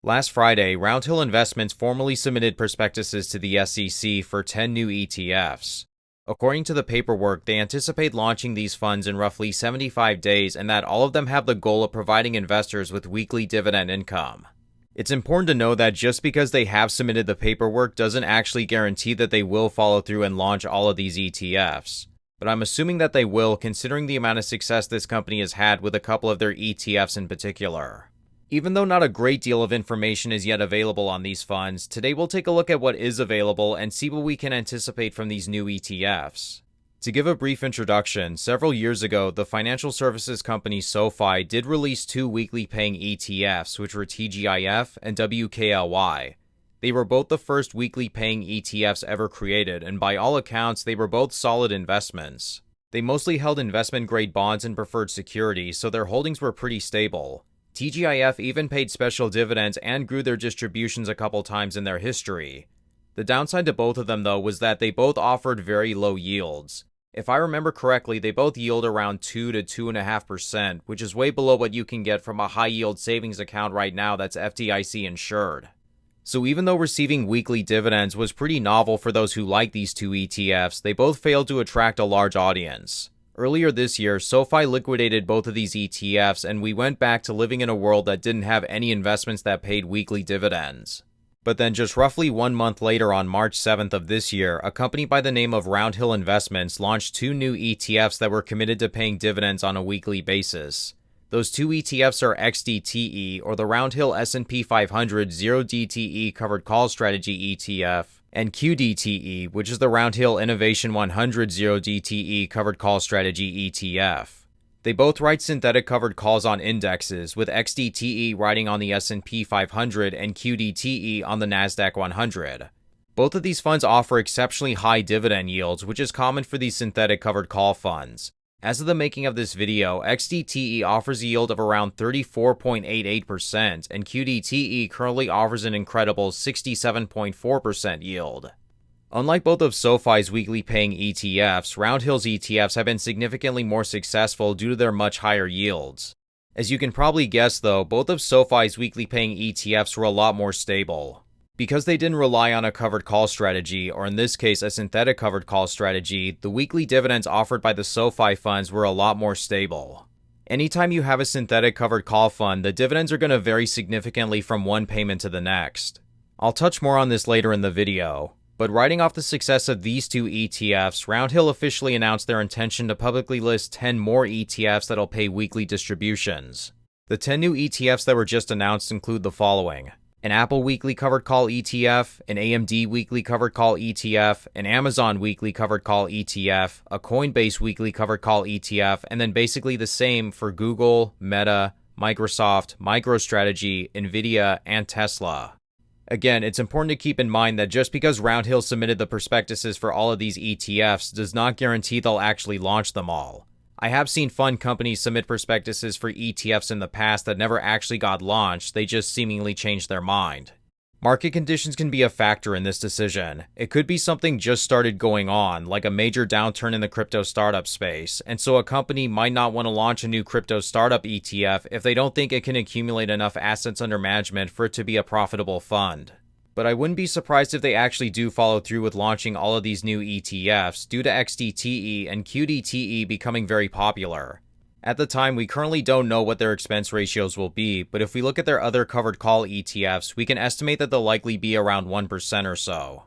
Last Friday, Roundhill Investments formally submitted prospectuses to the SEC for 10 new ETFs. According to the paperwork, they anticipate launching these funds in roughly 75 days and that all of them have the goal of providing investors with weekly dividend income. It's important to know that just because they have submitted the paperwork doesn't actually guarantee that they will follow through and launch all of these ETFs. But I'm assuming that they will, considering the amount of success this company has had with a couple of their ETFs in particular. Even though not a great deal of information is yet available on these funds, today we'll take a look at what is available and see what we can anticipate from these new ETFs. To give a brief introduction, several years ago, the financial services company SoFi did release two weekly paying ETFs, which were TGIF and WKLY. They were both the first weekly paying ETFs ever created, and by all accounts, they were both solid investments. They mostly held investment-grade bonds and preferred securities, so their holdings were pretty stable. TGIF even paid special dividends and grew their distributions a couple times in their history. The downside to both of them, though, was that they both offered very low yields. If I remember correctly, they both yield around 2 to 2.5%, which is way below what you can get from a high-yield savings account right now that's FDIC insured. So even though receiving weekly dividends was pretty novel for those who like these two ETFs, they both failed to attract a large audience. Earlier this year, SoFi liquidated both of these ETFs, and we went back to living in a world that didn't have any investments that paid weekly dividends. But then just roughly 1 month later, on March 7th of this year, a company by the name of Roundhill Investments launched two new ETFs that were committed to paying dividends on a weekly basis. Those two ETFs are XDTE, or the Roundhill S&P 500 Zero DTE Covered Call Strategy ETF, and QDTE, which is the Roundhill Innovation 100 Zero DTE Covered Call Strategy ETF. They both write synthetic covered calls on indexes, with XDTE writing on the S&P 500 and QDTE on the Nasdaq 100. Both of these funds offer exceptionally high dividend yields, which is common for these synthetic covered call funds. As of the making of this video, XDTE offers a yield of around 34.88%, and QDTE currently offers an incredible 67.4% yield. Unlike both of SoFi's weekly paying ETFs, Roundhill's ETFs have been significantly more successful due to their much higher yields. As you can probably guess though, both of SoFi's weekly paying ETFs were a lot more stable. Because they didn't rely on a covered call strategy, or in this case a synthetic covered call strategy, the weekly dividends offered by the SoFi funds were a lot more stable. Anytime you have a synthetic covered call fund, the dividends are going to vary significantly from one payment to the next. I'll touch more on this later in the video, but riding off the success of these two ETFs, Roundhill officially announced their intention to publicly list 10 more ETFs that'll pay weekly distributions. The 10 new ETFs that were just announced include the following: an Apple Weekly Covered Call ETF, an AMD Weekly Covered Call ETF, an Amazon Weekly Covered Call ETF, a Coinbase Weekly Covered Call ETF, and then basically the same for Google, Meta, Microsoft, MicroStrategy, Nvidia, and Tesla. Again, it's important to keep in mind that just because Roundhill submitted the prospectuses for all of these ETFs does not guarantee they'll actually launch them all. I have seen fund companies submit prospectuses for ETFs in the past that never actually got launched, they just seemingly changed their mind. Market conditions can be a factor in this decision. It could be something just started going on, like a major downturn in the crypto startup space, and so a company might not want to launch a new crypto startup ETF if they don't think it can accumulate enough assets under management for it to be a profitable fund. But I wouldn't be surprised if they actually do follow through with launching all of these new ETFs due to XDTE and QDTE becoming very popular. At the time, we currently don't know what their expense ratios will be, but if we look at their other covered call ETFs, we can estimate that they'll likely be around 1% or so.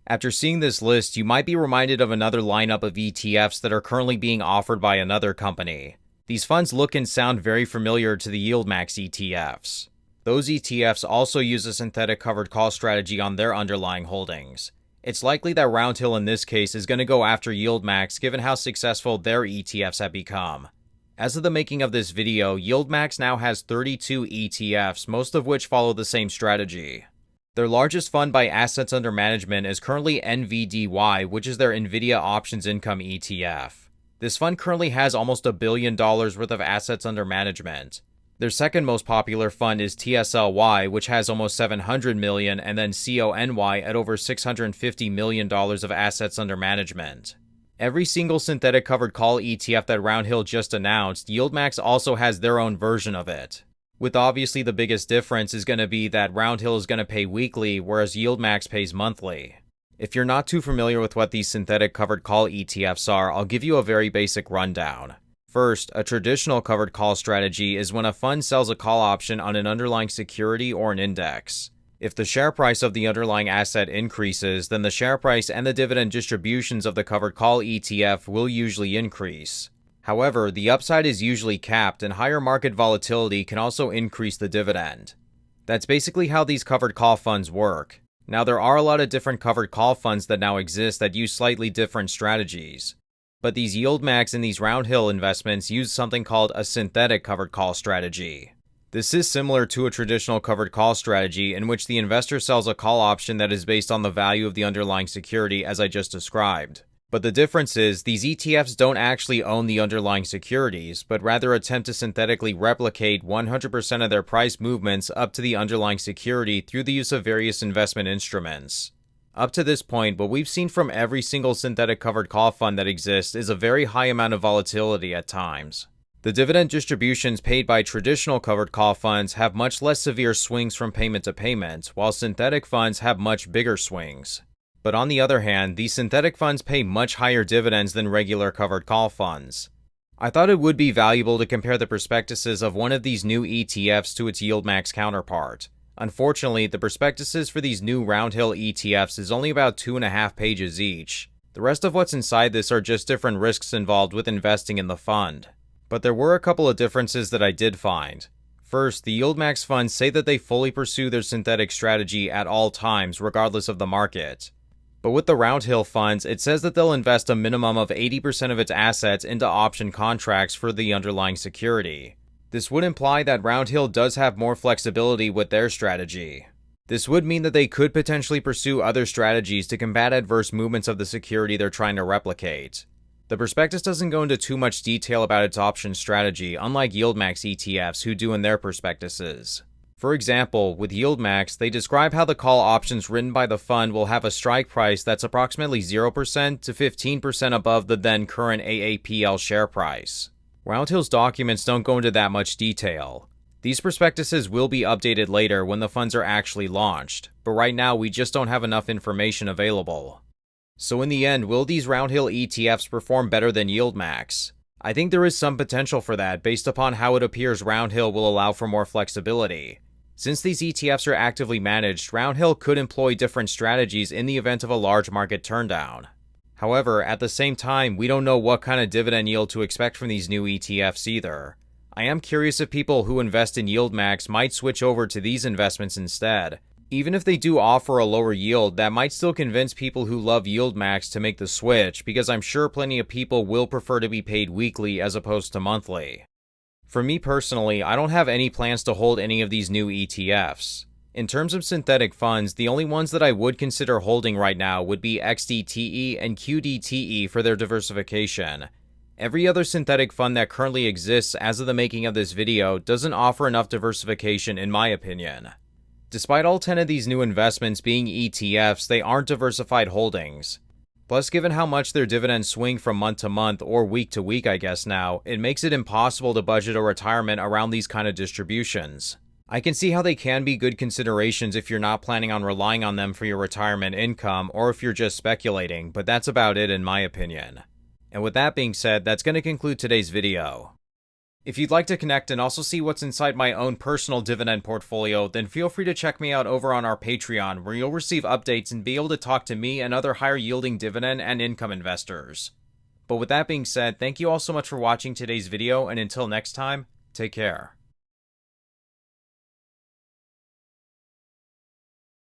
After seeing this list, you might be reminded of another lineup of ETFs that are currently being offered by another company. These funds look and sound very familiar to the YieldMax ETFs. Those ETFs also use a synthetic covered call strategy on their underlying holdings. It's likely that Roundhill in this case is going to go after YieldMax given how successful their ETFs have become. As of the making of this video, YieldMax now has 32 ETFs, most of which follow the same strategy. Their largest fund by assets under management is currently NVDY, which is their Nvidia Options Income ETF. This fund currently has almost $1 billion worth of assets under management. Their second most popular fund is TSLY, which has almost $700 million, and then CONY at over $650 million of assets under management. Every single synthetic covered call ETF that Roundhill just announced, YieldMax also has their own version of it. with obviously the biggest difference is going to be that Roundhill is going to pay weekly, whereas YieldMax pays monthly. If you're not too familiar with what these synthetic covered call ETFs are, I'll give you a very basic rundown. First, a traditional covered call strategy is when a fund sells a call option on an underlying security or an index. If the share price of the underlying asset increases, then the share price and the dividend distributions of the covered call ETF will usually increase. However, the upside is usually capped, and higher market volatility can also increase the dividend. That's basically how these covered call funds work. Now, there are a lot of different covered call funds that now exist that use slightly different strategies. But these YieldMax and these Roundhill investments use something called a synthetic covered call strategy. This is similar to a traditional covered call strategy in which the investor sells a call option that is based on the value of the underlying security, as I just described. But the difference is, these ETFs don't actually own the underlying securities, but rather attempt to synthetically replicate 100% of their price movements up to the underlying security through the use of various investment instruments. Up to this point, what we've seen from every single synthetic covered call fund that exists is a very high amount of volatility at times. The dividend distributions paid by traditional covered call funds have much less severe swings from payment to payment, while synthetic funds have much bigger swings. But on the other hand, these synthetic funds pay much higher dividends than regular covered call funds. I thought it would be valuable to compare the prospectuses of one of these new ETFs to its YieldMax counterpart. Unfortunately, the prospectuses for these new Roundhill ETFs is only about 2.5 pages each. The rest of what's inside this are just different risks involved with investing in the fund. But there were a couple of differences that I did find. First, the YieldMax funds say that they fully pursue their synthetic strategy at all times, regardless of the market. But with the Roundhill funds, it says that they'll invest a minimum of 80% of its assets into option contracts for the underlying security. This would imply that Roundhill does have more flexibility with their strategy. This would mean that they could potentially pursue other strategies to combat adverse movements of the security they're trying to replicate. The prospectus doesn't go into too much detail about its option strategy, unlike YieldMax ETFs who do in their prospectuses. For example, with YieldMax, they describe how the call options written by the fund will have a strike price that's approximately 0% to 15% above the then current AAPL share price. Roundhill's documents don't go into that much detail. These prospectuses will be updated later when the funds are actually launched, but right now we just don't have enough information available. So in the end, will these Roundhill ETFs perform better than YieldMax? I think there is some potential for that based upon how it appears Roundhill will allow for more flexibility. Since these ETFs are actively managed, Roundhill could employ different strategies in the event of a large market turndown. However, at the same time, we don't know what kind of dividend yield to expect from these new ETFs either. I am curious if people who invest in YieldMax might switch over to these investments instead. Even if they do offer a lower yield, that might still convince people who love YieldMax to make the switch, because I'm sure plenty of people will prefer to be paid weekly as opposed to monthly. For me personally, I don't have any plans to hold any of these new ETFs. In terms of synthetic funds, the only ones that I would consider holding right now would be XDTE and QDTE for their diversification. Every other synthetic fund that currently exists as of the making of this video doesn't offer enough diversification in my opinion. Despite all 10 of these new investments being ETFs, they aren't diversified holdings. Plus, given how much their dividends swing from month to month, or week to week I guess now, it makes it impossible to budget a retirement around these kind of distributions. I can see how they can be good considerations if you're not planning on relying on them for your retirement income, or if you're just speculating, but that's about it in my opinion. And with that being said, that's going to conclude today's video. If you'd like to connect and also see what's inside my own personal dividend portfolio, then feel free to check me out over on our Patreon, where you'll receive updates and be able to talk to me and other higher yielding dividend and income investors. But with that being said, thank you all so much for watching today's video, and until next time, take care.